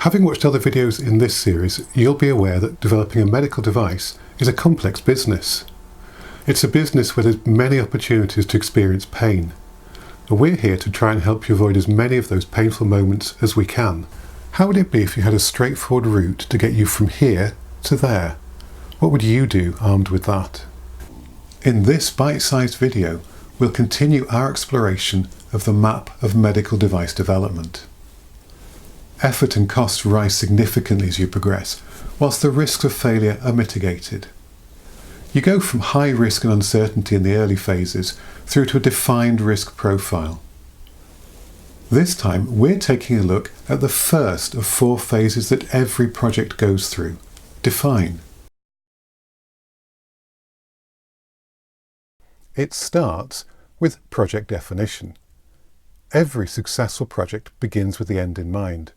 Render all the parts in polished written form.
Having watched other videos in this series, you'll be aware that developing a medical device is a complex business. It's a business where there's many opportunities to experience pain. And we're here to try and help you avoid as many of those painful moments as we can. How would it be if you had a straightforward route to get you from here to there? What would you do armed with that? In this bite-sized video, we'll continue our exploration of the map of medical device development. Effort and costs rise significantly as you progress, whilst the risks of failure are mitigated. You go from high risk and uncertainty in the early phases through to a defined risk profile. This time, we're taking a look at the first of 4 phases that every project goes through: define. It starts with project definition. Every successful project begins with the end in mind.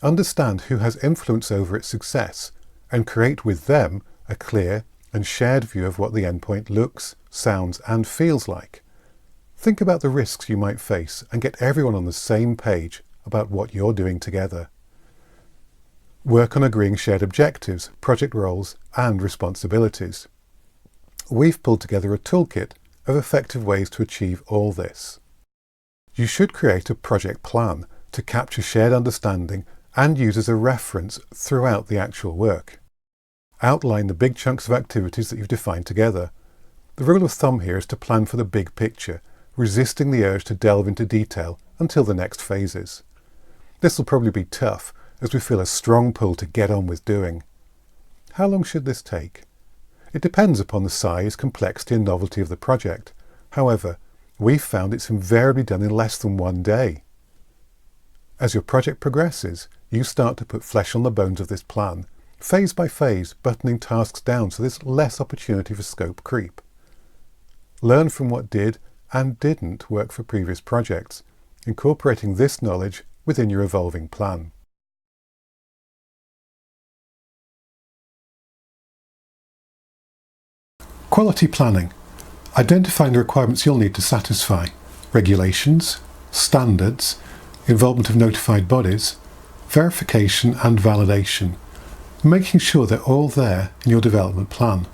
Understand who has influence over its success and create with them a clear and shared view of what the endpoint looks, sounds and feels like. Think about the risks you might face and get everyone on the same page about what you're doing together. Work on agreeing shared objectives, project roles and responsibilities. We've pulled together a toolkit of effective ways to achieve all this. You should create a project plan to capture shared understanding and use as a reference throughout the actual work. Outline the big chunks of activities that you've defined together. The rule of thumb here is to plan for the big picture, resisting the urge to delve into detail until the next phases. This will probably be tough, as we feel a strong pull to get on with doing. How long should this take? It depends upon the size, complexity and novelty of the project. However, we've found it's invariably done in less than 1 day. As your project progresses, you start to put flesh on the bones of this plan, phase by phase, buttoning tasks down so there's less opportunity for scope creep. Learn from what did and didn't work for previous projects, incorporating this knowledge within your evolving plan. Quality planning. Identifying the requirements you'll need to satisfy: regulations, standards, involvement of notified bodies, verification and validation, making sure they're all there in your development plan.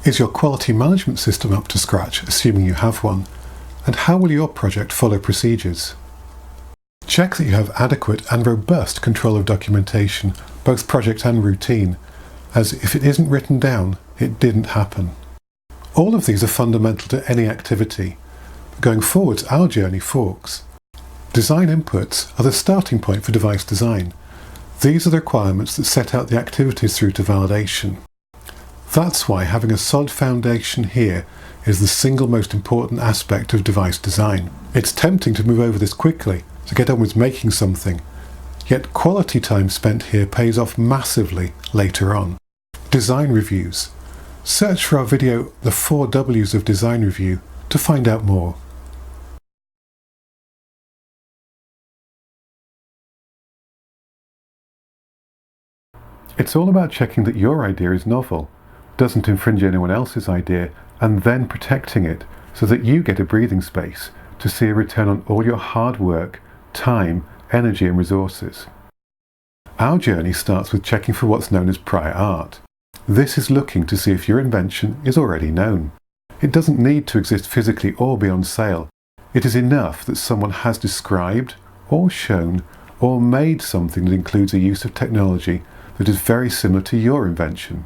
Is your quality management system up to scratch, assuming you have one? And how will your project follow procedures? Check that you have adequate and robust control of documentation, both project and routine, as if it isn't written down, it didn't happen. All of these are fundamental to any activity. Going forwards, our journey forks. Design inputs are the starting point for device design. These are the requirements that set out the activities through to validation. That's why having a solid foundation here is the single most important aspect of device design. It's tempting to move over this quickly, to get on with making something, yet quality time spent here pays off massively later on. Design reviews. Search for our video, The 4 W's of Design Review, to find out more. It's all about checking that your idea is novel, doesn't infringe anyone else's idea, and then protecting it so that you get a breathing space to see a return on all your hard work, time, energy and resources. Our journey starts with checking for what's known as prior art. This is looking to see if your invention is already known. It doesn't need to exist physically or be on sale. It is enough that someone has described, or shown, or made something that includes a use of technology that is very similar to your invention.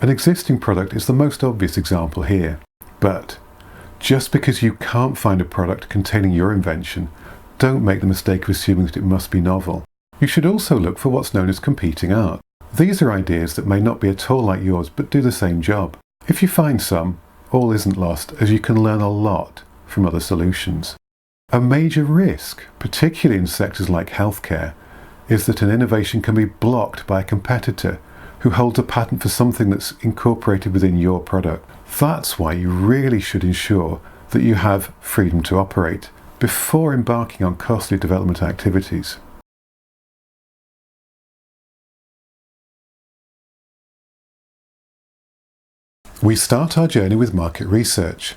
An existing product is the most obvious example here, but just because you can't find a product containing your invention, don't make the mistake of assuming that it must be novel. You should also look for what's known as competing art. These are ideas that may not be at all like yours but do the same job. If you find some, all isn't lost, as you can learn a lot from other solutions. A major risk, particularly in sectors like healthcare, is that an innovation can be blocked by a competitor who holds a patent for something that's incorporated within your product. That's why you really should ensure that you have freedom to operate before embarking on costly development activities. We start our journey with market research.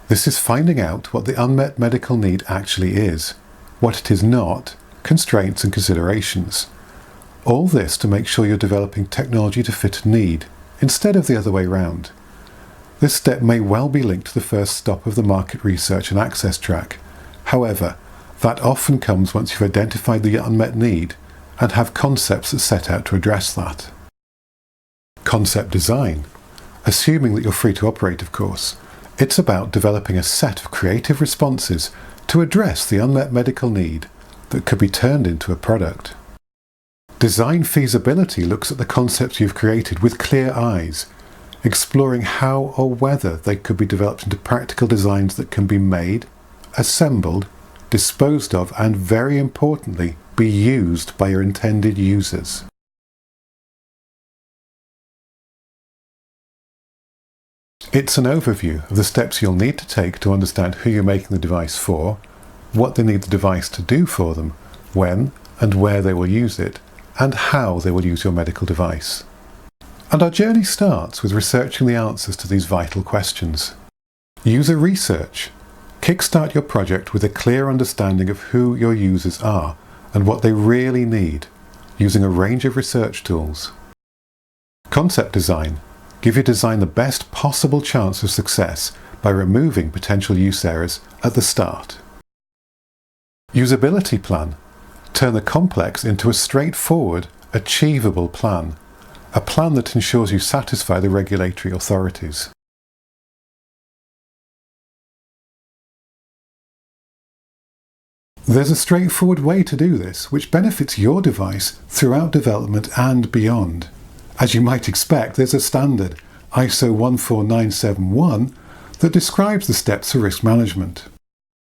This is finding out what the unmet medical need actually is, what it is not, constraints and considerations. All this to make sure you're developing technology to fit a need, instead of the other way round. This step may well be linked to the first stop of the market research and access track. However, that often comes once you've identified the unmet need and have concepts that set out to address that. Concept design. Assuming that you're free to operate, of course, it's about developing a set of creative responses to address the unmet medical need that could be turned into a product. Design feasibility looks at the concepts you've created with clear eyes, exploring how or whether they could be developed into practical designs that can be made, assembled, disposed of, and very importantly, be used by your intended users. It's an overview of the steps you'll need to take to understand who you're making the device for, what they need the device to do for them, when and where they will use it, and how they will use your medical device. And our journey starts with researching the answers to these vital questions. User research. Kickstart your project with a clear understanding of who your users are and what they really need, using a range of research tools. Concept design. Give your design the best possible chance of success by removing potential use errors at the start. Usability plan. Turn the complex into a straightforward, achievable plan. A plan that ensures you satisfy the regulatory authorities. There's a straightforward way to do this, which benefits your device throughout development and beyond. As you might expect, there's a standard, ISO 14971, that describes the steps for risk management.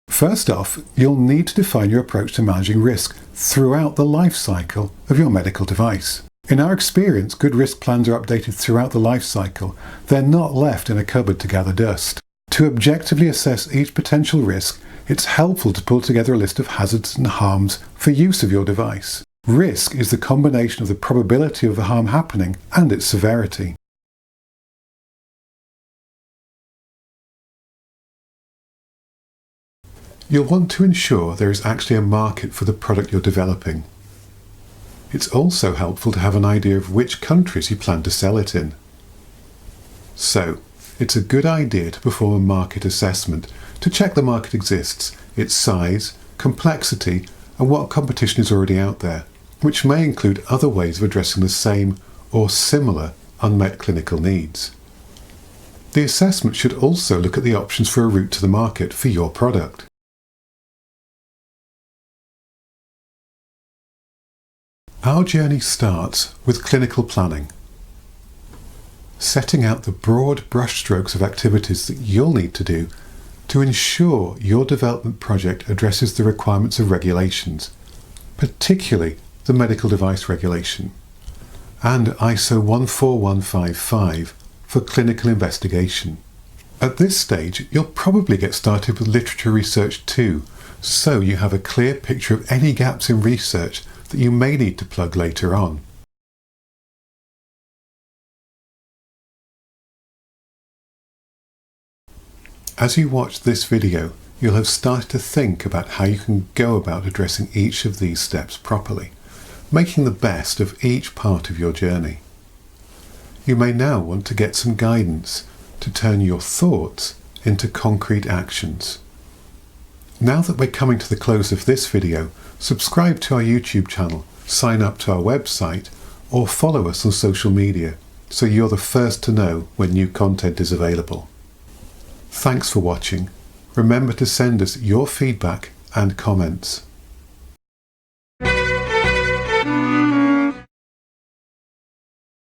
First off, you'll need to define your approach to managing risk throughout the life cycle of your medical device. In our experience, good risk plans are updated throughout the life cycle. They're not left in a cupboard to gather dust. To objectively assess each potential risk, it's helpful to pull together a list of hazards and harms for use of your device. Risk is the combination of the probability of the harm happening and its severity. You'll want to ensure there is actually a market for the product you're developing. It's also helpful to have an idea of which countries you plan to sell it in. So, it's a good idea to perform a market assessment to check the market exists, its size, complexity, and what competition is already out there, which may include other ways of addressing the same or similar unmet clinical needs. The assessment should also look at the options for a route to the market for your product. Our journey starts with clinical planning, setting out the broad brushstrokes of activities that you'll need to do to ensure your development project addresses the requirements of regulations, particularly the medical device regulation, and ISO 14155 for clinical investigation. At this stage, you'll probably get started with literature research too, so you have a clear picture of any gaps in research that you may need to plug later on. As you watch this video, you'll have started to think about how you can go about addressing each of these steps properly, making the best of each part of your journey. You may now want to get some guidance to turn your thoughts into concrete actions. Now that we're coming to the close of this video, subscribe to our YouTube channel, sign up to our website, or follow us on social media so you're the first to know when new content is available. Thanks for watching. Remember to send us your feedback and comments.